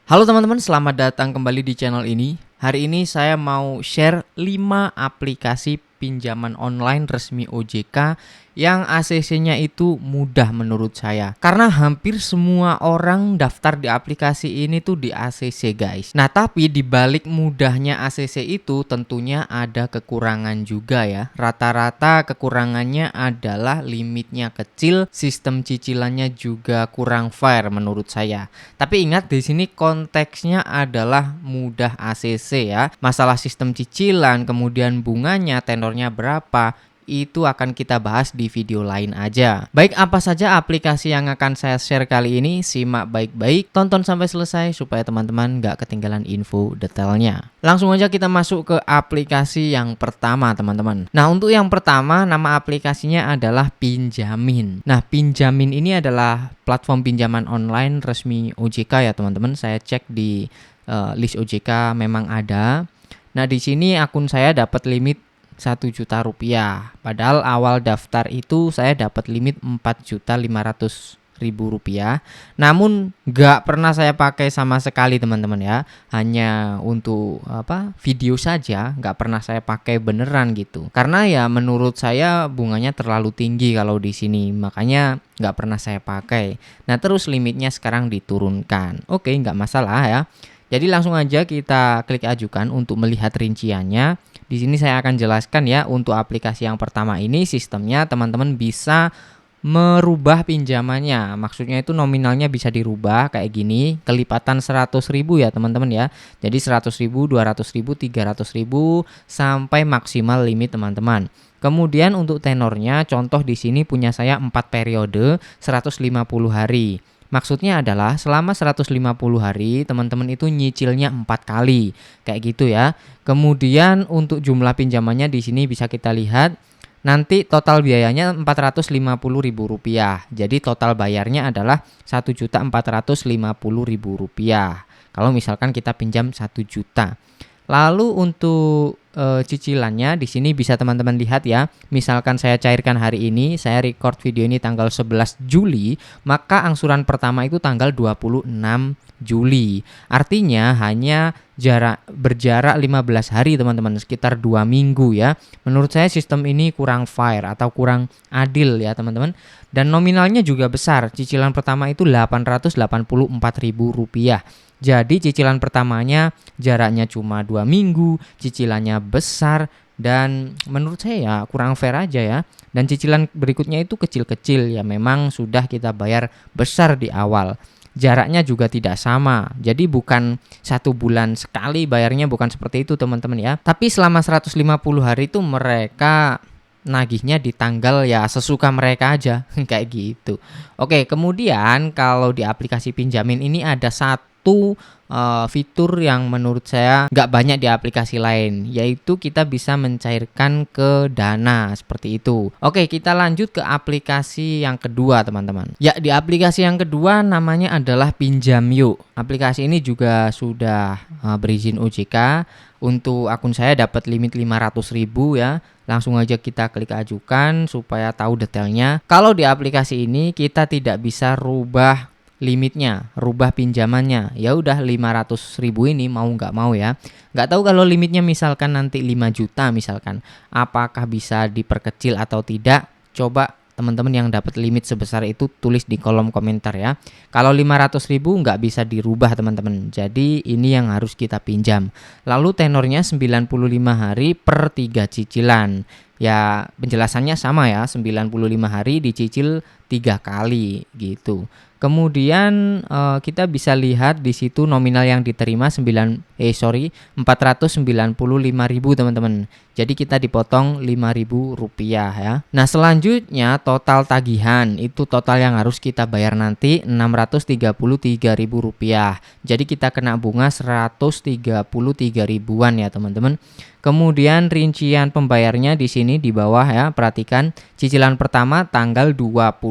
Halo teman-teman, selamat datang kembali di channel ini. Hari ini saya mau share 5 aplikasi pinjaman online resmi OJK yang ACC-nya itu mudah menurut saya. Karena hampir semua orang daftar di aplikasi ini tuh di ACC guys. Nah tapi di balik mudahnya ACC itu tentunya ada kekurangan juga ya. Rata-rata kekurangannya adalah limitnya kecil, sistem cicilannya juga kurang fair menurut saya. Tapi ingat di sini konteksnya adalah mudah ACC ya. Masalah sistem cicilan, kemudian bunganya, tenornya berapa, itu akan kita bahas di video lain aja. Baik, apa saja aplikasi yang akan saya share kali ini? Simak baik-baik, tonton sampai selesai supaya teman-teman nggak ketinggalan info detailnya. Langsung aja kita masuk ke aplikasi yang pertama teman-teman. Nah untuk yang pertama nama aplikasinya adalah Pinjamin. Nah Pinjamin ini adalah platform pinjaman online resmi OJK ya teman-teman. Saya cek di list OJK memang ada. Nah di sini akun saya dapat limit 1 juta rupiah. Padahal awal daftar itu saya dapat limit 4.500.000 rupiah. Namun nggak pernah saya pakai sama sekali teman-teman ya. Hanya untuk video saja, nggak pernah saya pakai beneran gitu. Karena ya menurut saya bunganya terlalu tinggi kalau di sini. Makanya nggak pernah saya pakai. Nah terus limitnya sekarang diturunkan. Oke, nggak masalah ya. Jadi langsung aja kita klik ajukan untuk melihat rinciannya. Di sini saya akan jelaskan ya untuk aplikasi yang pertama ini sistemnya teman-teman bisa merubah pinjamannya. Maksudnya itu nominalnya bisa dirubah kayak gini, kelipatan 100.000 ya teman-teman ya. Jadi 100.000, 200.000, 300.000 sampai maksimal limit teman-teman. Kemudian untuk tenornya contoh di sini punya saya 4 periode 150 hari. Maksudnya adalah selama 150 hari teman-teman itu nyicilnya 4 kali. Kayak gitu ya. Kemudian untuk jumlah pinjamannya di sini bisa kita lihat. Nanti total biayanya Rp450.000. Jadi total bayarnya adalah Rp1.450.000. Kalau misalkan kita pinjam 1 juta. Lalu untuk cicilannya di sini bisa teman-teman lihat ya. Misalkan saya cairkan hari ini, saya record video ini tanggal 11 Juli, maka angsuran pertama itu tanggal 26 Juli. Artinya hanya berjarak 15 hari teman-teman, sekitar 2 minggu ya. Menurut saya sistem ini kurang fair atau kurang adil ya teman-teman. Dan nominalnya juga besar. Cicilan pertama itu Rp884.000. Jadi cicilan pertamanya jaraknya cuma 2 minggu, cicilannya besar dan menurut saya ya kurang fair aja ya. Dan cicilan berikutnya itu kecil-kecil ya, memang sudah kita bayar besar di awal. Jaraknya juga tidak sama, jadi bukan 1 bulan sekali bayarnya, bukan seperti itu teman-teman ya. Tapi selama 150 hari itu mereka nagihnya di tanggal ya sesuka mereka aja kayak gitu. Oke, kemudian kalau di aplikasi Pinjamin ini ada satu fitur yang menurut saya nggak banyak di aplikasi lain, yaitu kita bisa mencairkan ke dana seperti itu. Oke, kita lanjut ke aplikasi yang kedua teman-teman. Ya, di aplikasi yang kedua namanya adalah Pinjam Yuk. Aplikasi ini juga sudah berizin OJK. Untuk akun saya dapat limit 500.000 ya. Langsung aja kita klik ajukan supaya tahu detailnya. Kalau di aplikasi ini kita tidak bisa rubah limitnya, rubah pinjamannya. Ya udah 500.000 ini mau nggak mau ya. Nggak tahu kalau limitnya misalkan nanti 5 juta misalkan, apakah bisa diperkecil atau tidak? Coba teman-teman yang dapat limit sebesar itu tulis di kolom komentar ya. Kalau 500.000 nggak bisa dirubah teman-teman. Jadi ini yang harus kita pinjam. Lalu tenornya 95 hari per 3 cicilan. Ya penjelasannya sama ya, 95 hari dicicil 3 kali gitu. Kemudian kita bisa lihat di situ nominal yang diterima 495.000 teman-teman. Jadi kita dipotong Rp5.000 ya. Nah selanjutnya total tagihan itu total yang harus kita bayar nanti Rp633.000. Jadi kita kena bunga 133.000-an ya teman-teman. Kemudian rincian pembayarnya di sini di bawah ya, perhatikan cicilan pertama tanggal 25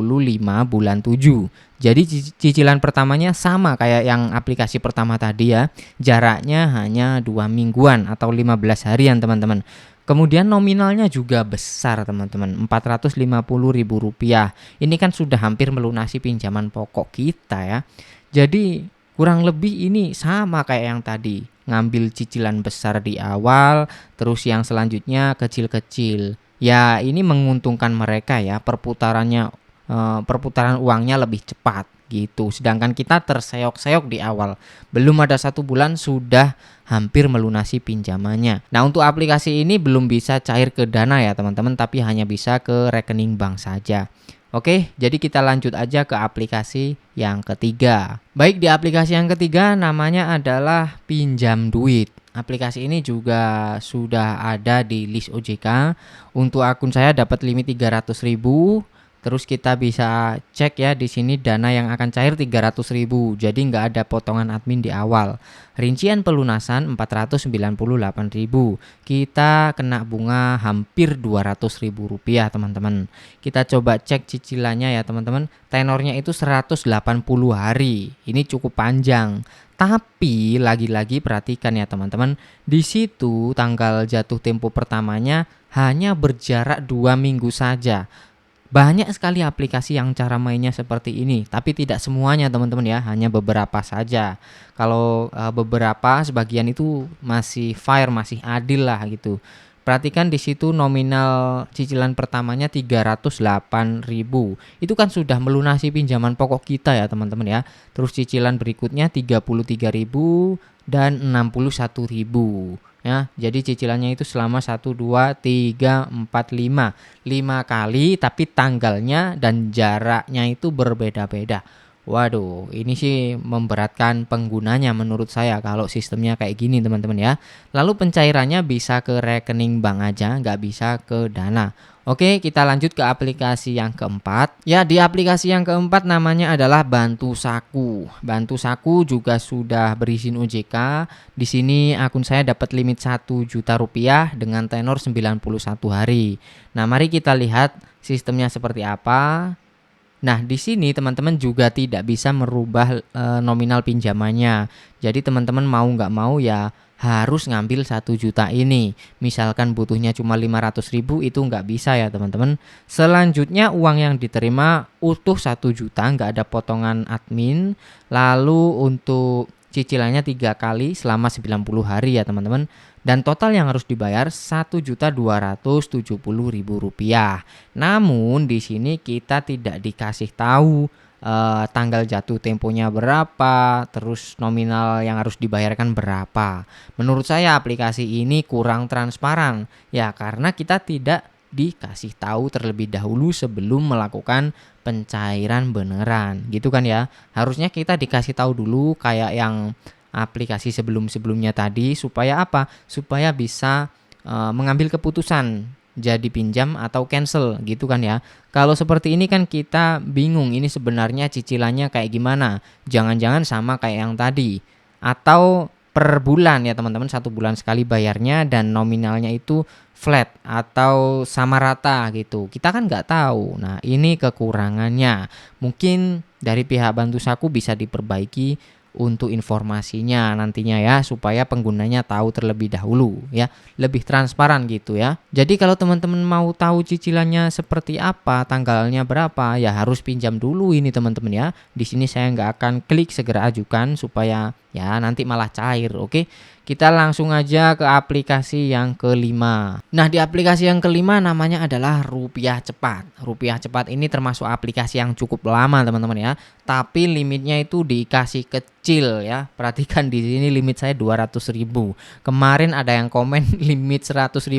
bulan 7. Jadi cicilan pertamanya sama kayak yang aplikasi pertama tadi ya. Jaraknya hanya 2 mingguan atau 15 harian teman-teman. Kemudian nominalnya juga besar teman-teman, Rp450.000. Ini kan sudah hampir melunasi pinjaman pokok kita ya. Jadi Kurang lebih ini sama kayak yang tadi, ngambil cicilan besar di awal, terus yang selanjutnya kecil-kecil. Ya, ini menguntungkan mereka ya, perputaran uangnya lebih cepat gitu. Sedangkan kita terseok-seok di awal. Belum ada 1 bulan sudah hampir melunasi pinjamannya. Nah, untuk aplikasi ini belum bisa cair ke Dana ya teman-teman, tapi hanya bisa ke rekening bank saja. Oke, jadi kita lanjut aja ke aplikasi yang ketiga. Baik, di aplikasi yang ketiga namanya adalah Pinjam Duit. Aplikasi ini juga sudah ada di list OJK. Untuk akun saya dapat limit 300.000. Terus kita bisa cek ya di sini dana yang akan cair 300.000. Jadi nggak ada potongan admin di awal. Rincian pelunasan 498.000. Kita kena bunga hampir 200.000 rupiah teman-teman. Kita coba cek cicilannya ya teman-teman. Tenornya itu 180 hari. Ini cukup panjang. Tapi lagi-lagi perhatikan ya teman-teman. Di situ tanggal jatuh tempo pertamanya hanya berjarak 2 minggu saja. Banyak sekali aplikasi yang cara mainnya seperti ini, tapi tidak semuanya teman-teman ya, hanya beberapa saja. Kalau beberapa sebagian itu masih fair, masih adil lah gitu. Perhatikan di situ nominal cicilan pertamanya 308.000. Itu kan sudah melunasi pinjaman pokok kita ya teman-teman ya. Terus cicilan berikutnya 33.000 dan 61.000. Ya, jadi cicilannya itu selama 1, 2, 3, 4, 5 kali, tapi tanggalnya dan jaraknya itu berbeda-beda. Waduh, ini sih memberatkan penggunanya menurut saya kalau sistemnya kayak gini teman-teman ya. Lalu pencairannya bisa ke rekening bank aja, nggak bisa ke Dana. Oke, kita lanjut ke aplikasi yang keempat. Ya, di aplikasi yang keempat namanya adalah Bantu Saku. Bantu Saku juga sudah berizin OJK. Di sini akun saya dapat limit 1 juta rupiah dengan tenor 91 hari. Nah, mari kita lihat sistemnya seperti apa. Nah, di sini teman-teman juga tidak bisa merubah nominal pinjamannya. Jadi teman-teman mau nggak mau ya harus ngambil 1 juta ini. Misalkan butuhnya cuma 500.000 itu nggak bisa ya teman-teman. Selanjutnya uang yang diterima utuh 1 juta, nggak ada potongan admin. Lalu untuk cicilannya 3 kali selama 90 hari ya teman-teman. Dan total yang harus dibayar Rp1.270.000. Namun di sini kita tidak dikasih tahu tanggal jatuh temponya berapa, terus nominal yang harus dibayarkan berapa. Menurut saya aplikasi ini kurang transparan ya, karena kita tidak dikasih tahu terlebih dahulu sebelum melakukan pencairan beneran gitu kan ya. Harusnya kita dikasih tahu dulu kayak yang aplikasi sebelum-sebelumnya tadi, supaya apa? Supaya bisa mengambil keputusan jadi pinjam atau cancel gitu kan ya. Kalau seperti ini kan kita bingung ini sebenarnya cicilannya kayak gimana. Jangan-jangan sama kayak yang tadi. Atau per bulan ya teman-teman, 1 bulan sekali bayarnya dan nominalnya itu flat atau sama rata gitu. Kita kan nggak tahu. Nah, ini kekurangannya. Mungkin dari pihak Bantu Saku bisa diperbaiki untuk informasinya nantinya ya, supaya penggunanya tahu terlebih dahulu ya, lebih transparan gitu ya. Jadi kalau teman-teman mau tahu cicilannya seperti apa, tanggalnya berapa, ya harus pinjam dulu ini teman-teman ya. Di sini saya nggak akan klik segera ajukan supaya ya nanti malah cair. Oke, kita langsung aja ke aplikasi yang kelima. Nah, di aplikasi yang kelima namanya adalah Rupiah Cepat. Rupiah Cepat ini termasuk aplikasi yang cukup lama teman-teman ya, tapi limitnya itu dikasih kecil ya. Perhatikan di sini limit saya 200.000. Kemarin ada yang komen limit 100.000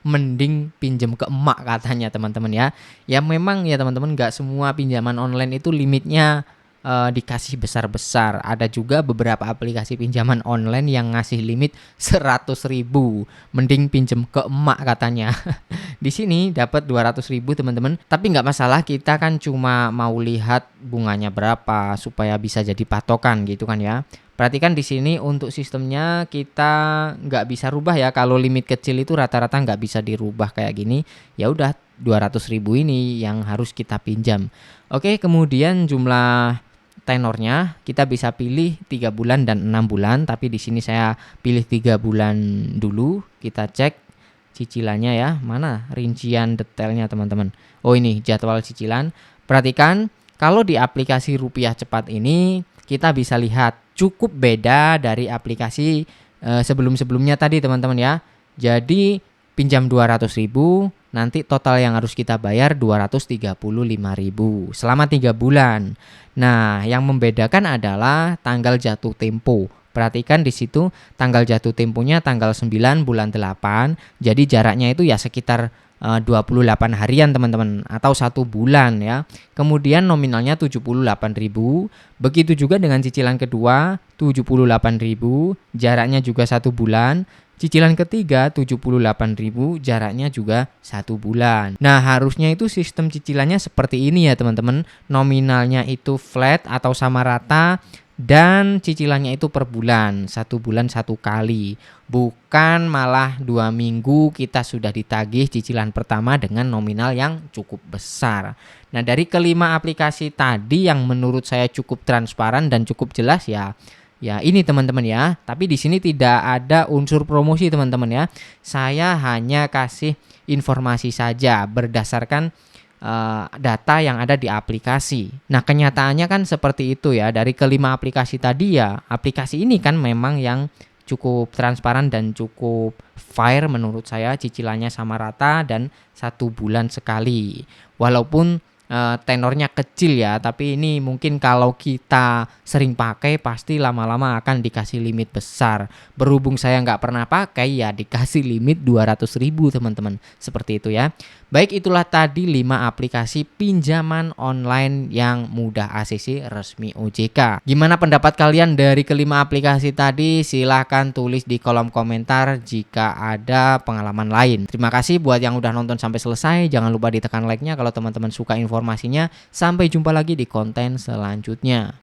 mending pinjem ke emak katanya teman-teman ya. Ya memang ya teman-teman, nggak semua pinjaman online itu limitnya dikasih besar-besar. Ada juga beberapa aplikasi pinjaman online yang ngasih limit 100.000. Mending pinjem ke emak katanya. Di sini dapat 200.000 teman-teman. Tapi nggak masalah, kita kan cuma mau lihat bunganya berapa supaya bisa jadi patokan gitu kan ya. Perhatikan di sini untuk sistemnya kita nggak bisa rubah ya. Kalau limit kecil itu rata-rata nggak bisa dirubah kayak gini. Ya udah 200.000 ini yang harus kita pinjam. Oke, kemudian jumlah tenornya kita bisa pilih 3 bulan dan 6 bulan, tapi di sini saya pilih 3 bulan dulu. Kita cek cicilannya ya, mana rincian detailnya teman-teman. Oh, ini jadwal cicilan. Perhatikan kalau di aplikasi Rupiah Cepat ini kita bisa lihat cukup beda dari aplikasi sebelum-sebelumnya tadi teman-teman ya. Jadi pinjam 200.000, nanti total yang harus kita bayar 235.000 selama 3 bulan. Nah, yang membedakan adalah tanggal jatuh tempo. Perhatikan di situ tanggal jatuh temponya tanggal 9 bulan 8. Jadi jaraknya itu ya sekitar 28 harian teman-teman, atau 1 bulan ya. Kemudian nominalnya 78.000. Begitu juga dengan cicilan kedua 78.000, jaraknya juga 1 bulan. Cicilan ketiga 78.000, jaraknya juga 1 bulan. Nah, harusnya itu sistem cicilannya seperti ini ya teman-teman. Nominalnya itu flat atau sama rata, dan cicilannya itu per bulan, 1 bulan 1 kali. Bukan malah 2 minggu kita sudah ditagih cicilan pertama dengan nominal yang cukup besar. Nah, dari kelima aplikasi tadi yang menurut saya cukup transparan dan cukup jelas ya ini teman-teman ya. Tapi di sini tidak ada unsur promosi teman-teman ya. Saya hanya kasih informasi saja berdasarkan data yang ada di aplikasi. Nah, kenyataannya kan seperti itu ya. Dari kelima aplikasi tadi ya, aplikasi ini kan memang yang cukup transparan dan cukup fair menurut saya. Cicilannya sama rata dan 1 bulan sekali. Walaupun tenornya kecil ya, tapi ini mungkin kalau kita sering pakai pasti lama-lama akan dikasih limit besar. Berhubung saya nggak pernah pakai ya dikasih limit 200.000 teman-teman, seperti itu ya. Baik, itulah tadi 5 aplikasi pinjaman online yang mudah ACC resmi OJK. Gimana pendapat kalian dari kelima aplikasi tadi? Silahkan tulis di kolom komentar jika ada pengalaman lain. Terima kasih buat yang udah nonton sampai selesai. Jangan lupa ditekan like-nya kalau teman-teman suka informasinya. Sampai jumpa lagi di konten selanjutnya.